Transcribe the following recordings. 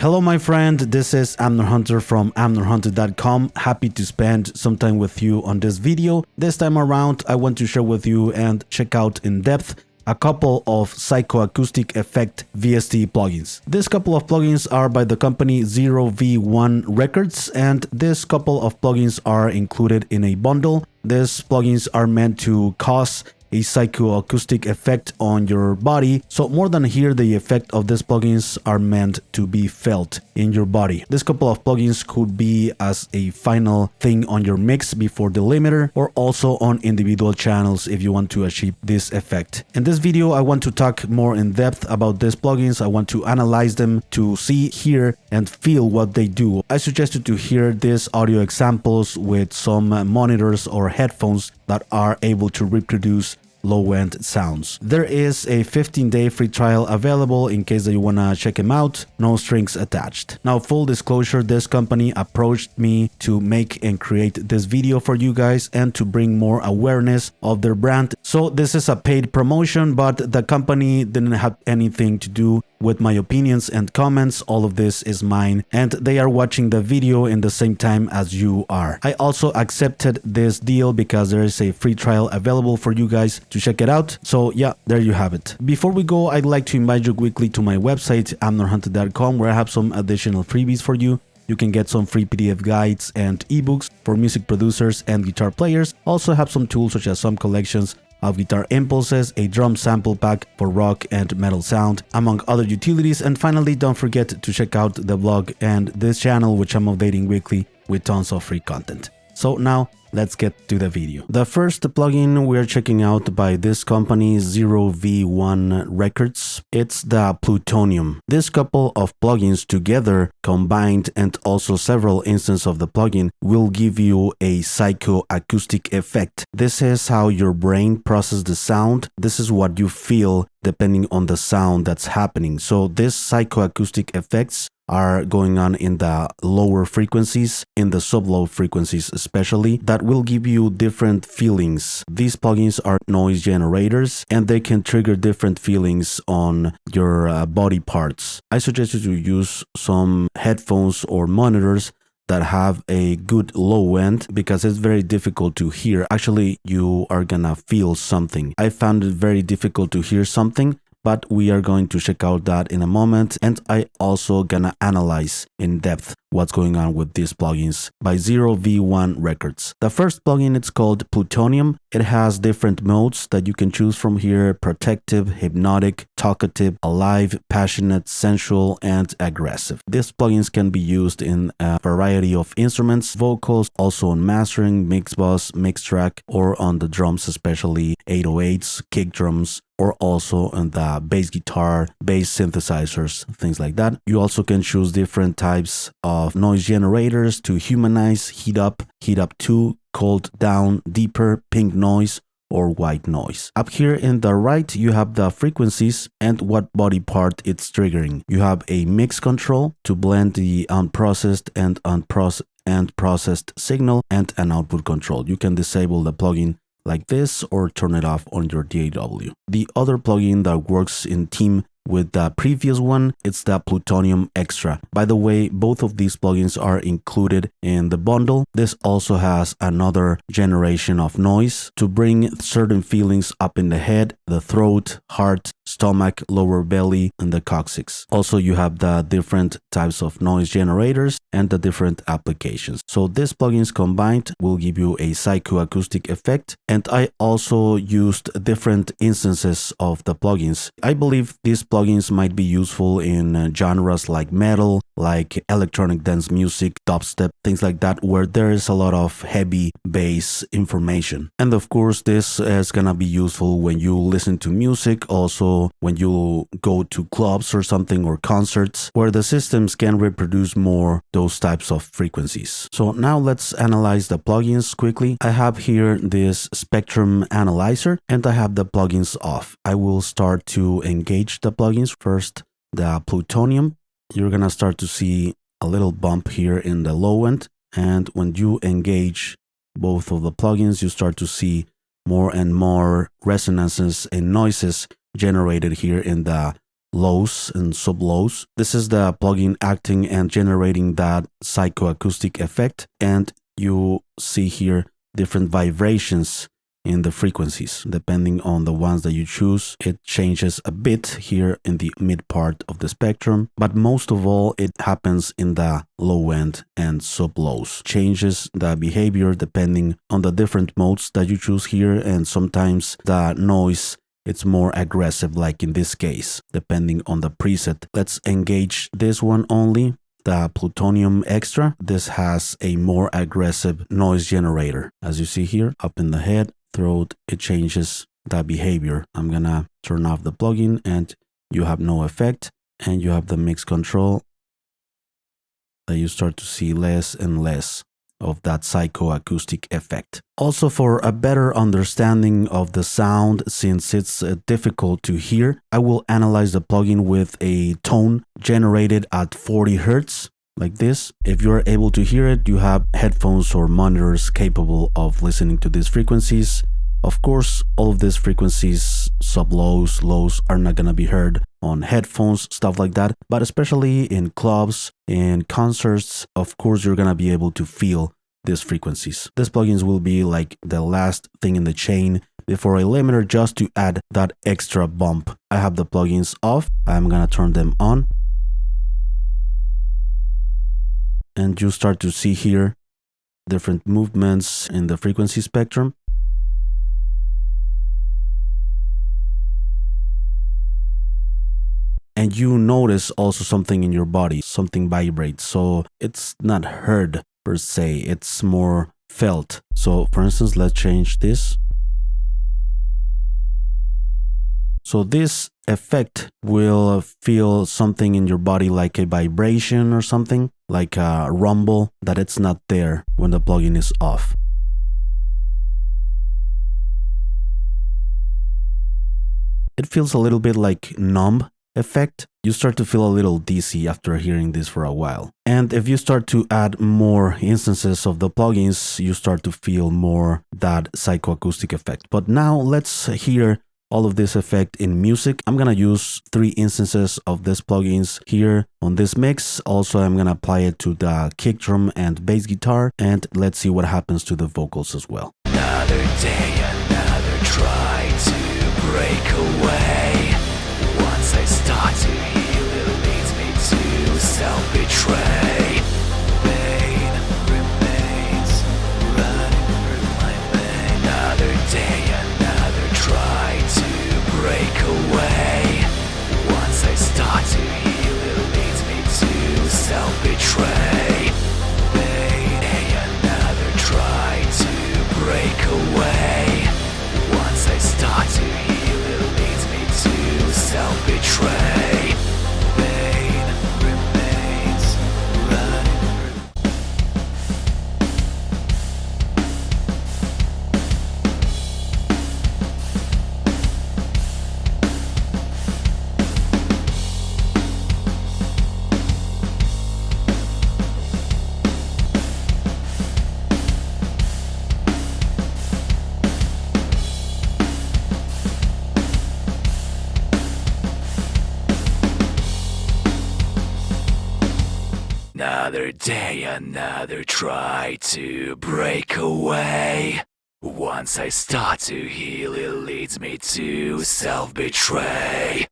Hello my friend, this is Amner Hunter from amnerhunter.com. Happy to spend some time with you on this video. This time around I want to share with you and check out in depth a couple of psychoacoustic effect VST plugins. This couple of plugins are by the company 0v1 Records, and this couple of plugins are included in a bundle. These plugins are meant to cause a psychoacoustic effect on your body. So more than hear the effect of these plugins are meant to be felt in your body. This couple of plugins could be as a final thing on your mix before the limiter, or also on individual channels if you want to achieve this effect. In this video I want to talk more in depth about these plugins. I want to analyze them to see, hear and feel what they do. I suggest you to hear these audio examples with some monitors or headphones that are able to reproduce low-end sounds. There is a 15-day free trial available in case that you wanna check them out, no strings attached. Now, full disclosure, this company approached me to make and create this video for you guys and to bring more awareness of their brand. So this is a paid promotion, but the company didn't have anything to do with my opinions and comments. All of this is mine, and they are watching the video in the same time as you are. I also accepted this deal because there is a free trial available for you guys to check it out. So yeah, there you have it. Before we go, I'd like to invite you quickly to my website amnerhunter.com, where I have some additional freebies for you. You can get some free PDF guides and ebooks for music producers and guitar players. Also have some tools such as some collections of guitar impulses, a drum sample pack for rock and metal sound, among other utilities. And finally, don't forget to check out the blog and this channel, which I'm updating weekly with tons of free content. So now let's get to the video. The first plugin we're checking out by this company 0v1 Records, it's the Plutonium. This couple of plugins together combined, and also several instances of the plugin, will give you a psychoacoustic effect. This is how your brain processes the sound. This is what you feel depending on the sound that's happening. So these psychoacoustic effects are going on in the lower frequencies, in the sub-low frequencies especially, that will give you different feelings. These plugins are noise generators and they can trigger different feelings on your body parts. I suggest you to use some headphones or monitors that have a good low end, because it's very difficult to hear. Actually, you are gonna feel something. I found it very difficult to hear something, but we are going to check out that in a moment, and I also gonna analyze in depth what's going on with these plugins by 0v1 Records. The first plugin, it's called Plutonium. It has different modes that you can choose from here: protective, hypnotic, talkative, alive, passionate, sensual, and aggressive. These plugins can be used in a variety of instruments, vocals, also on mastering, mixbus, mix track, or on the drums, especially 808s, kick drums, or also on the bass guitar, bass synthesizers, things like that. You also can choose different types of noise generators to humanize, heat up 2, cold down, deeper, pink noise, or white noise. Up here in the right, you have the frequencies and what body part it's triggering. You have a mix control to blend the unprocessed and processed signal, and an output control. You can disable the plugin like this or turn it off on your DAW. The other plugin that works in team with the previous one, it's the Plutonium Xtra. By the way, both of these plugins are included in the bundle. This also has another generation of noise to bring certain feelings up in the head, the throat, heart, stomach, lower belly, and the coccyx. Also, you have the different types of noise generators and the different applications. So these plugins combined will give you a psychoacoustic effect. And I also used different instances of the plugins. I believe these plugins might be useful in genres like metal, like electronic dance music, dubstep, things like that, where there is a lot of heavy bass information. And of course, this is gonna be useful when you listen to music, also when you go to clubs or something, or concerts, where the systems can reproduce more those types of frequencies. So now let's analyze the plugins quickly. I have here this spectrum analyzer, and I have the plugins off. I will start to engage the plugins. First, the Plutonium. You're gonna start to see a little bump here in the low end, and when you engage both of the plugins, you start to see more and more resonances and noises generated here in the lows and sub-lows. This is the plugin acting and generating that psychoacoustic effect, and you see here different vibrations in the frequencies. Depending on the ones that you choose, it changes a bit here in the mid part of the spectrum, but most of all it happens in the low end and sub-lows. Changes the behavior depending on the different modes that you choose here, and sometimes the noise it's more aggressive, like in this case, depending on the preset. Let's engage this one only, the Plutonium Xtra. This has a more aggressive noise generator. As you see here, up in the head, throat, it changes the behavior. I'm gonna turn off the plugin and you have no effect, and you have the mix control that you start to see less and less of that psychoacoustic effect. Also, for a better understanding of the sound, since it's difficult to hear, I will analyze the plugin with a tone generated at 40 Hertz, like this. If you're able to hear it, you have headphones or monitors capable of listening to these frequencies. Of course, all of these frequencies, sub-lows, lows, are not gonna be heard on headphones, stuff like that, but especially in clubs, in concerts, of course, you're gonna be able to feel these frequencies. These plugins will be like the last thing in the chain before a limiter, just to add that extra bump. I have the plugins off. I'm gonna turn them on. And you start to see here different movements in the frequency spectrum. And you notice also something in your body, something vibrates. So it's not heard per se, it's more felt. So for instance, let's change this. So this effect will feel something in your body, like a vibration or something, like a rumble, that it's not there when the plugin is off. It feels a little bit like numb effect. You start to feel a little dizzy after hearing this for a while. And if you start to add more instances of the plugins, you start to feel more that psychoacoustic effect. But now let's hear all of this effect in music. I'm gonna use 3 instances of these plugins here on this mix. Also, I'm gonna apply it to the kick drum and bass guitar, and let's see what happens to the vocals as well. Another day, another try to break away. Once I start to heal, it leads me to self-betray. Pain remains running through my veins. Another day, another try to break away. Once I start to heal, it leads me to self-betray. Pain, another try to break away. Once I start to heal, it leads me to self-betray. Pain remains running through. Another day, another try to break away. Once I start to heal, it leads me to self-betray.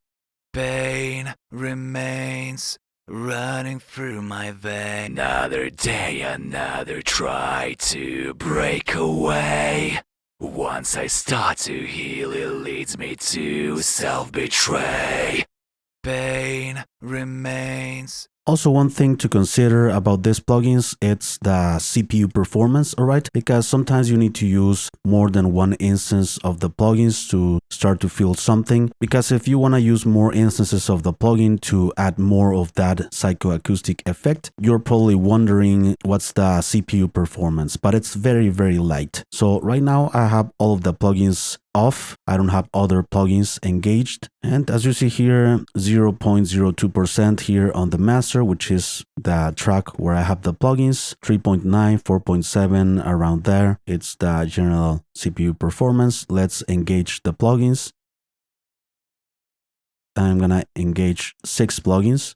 Pain remains running through my veins. Another day, another try to break away. Once I start to heal, it leads me to self-betray. Pain remains. Also, one thing to consider about these plugins, it's the CPU performance, alright? Because sometimes you need to use more than one instance of the plugins to start to feel something. Because if you want to use more instances of the plugin to add more of that psychoacoustic effect, you're probably wondering what's the CPU performance, but it's very, very light. So right now I have all of the plugins off. I don't have other plugins engaged. And as you see here, 0.02% here on the master, which is the track where I have the plugins, 3.9, 4.7, around there. It's the general CPU performance. Let's engage the plugins. I'm gonna engage 6 plugins,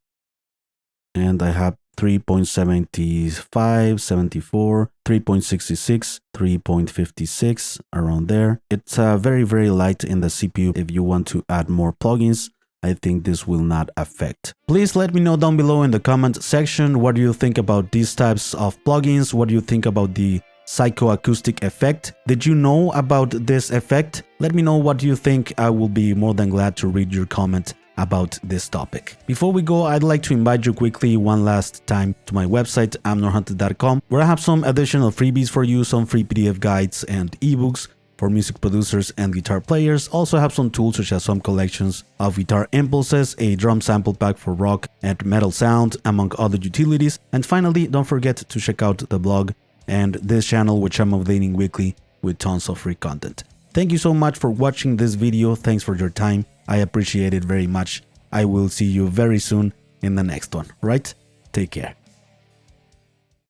and I have 3.75, 74, 3.66, 3.56, around there. It's very, very light in the CPU. If you want to add more plugins, I think this will not affect. Please let me know down below in the comment section, what do you think about these types of plugins? What do you think about the psychoacoustic effect? Did you know about this effect? Let me know what you think. I will be more than glad to read your comment about this topic. Before we go, I'd like to invite you quickly one last time to my website, amnorhunted.com, where I have some additional freebies for you, some free PDF guides and ebooks for music producers and guitar players. Also have some tools such as some collections of guitar impulses, a drum sample pack for rock and metal sound, among other utilities. And finally, don't forget to check out the blog and this channel, which I'm updating weekly with tons of free content. Thank you so much for watching this video. Thanks for your time. I appreciate it very much. I will see you very soon in the next one, right? Take care.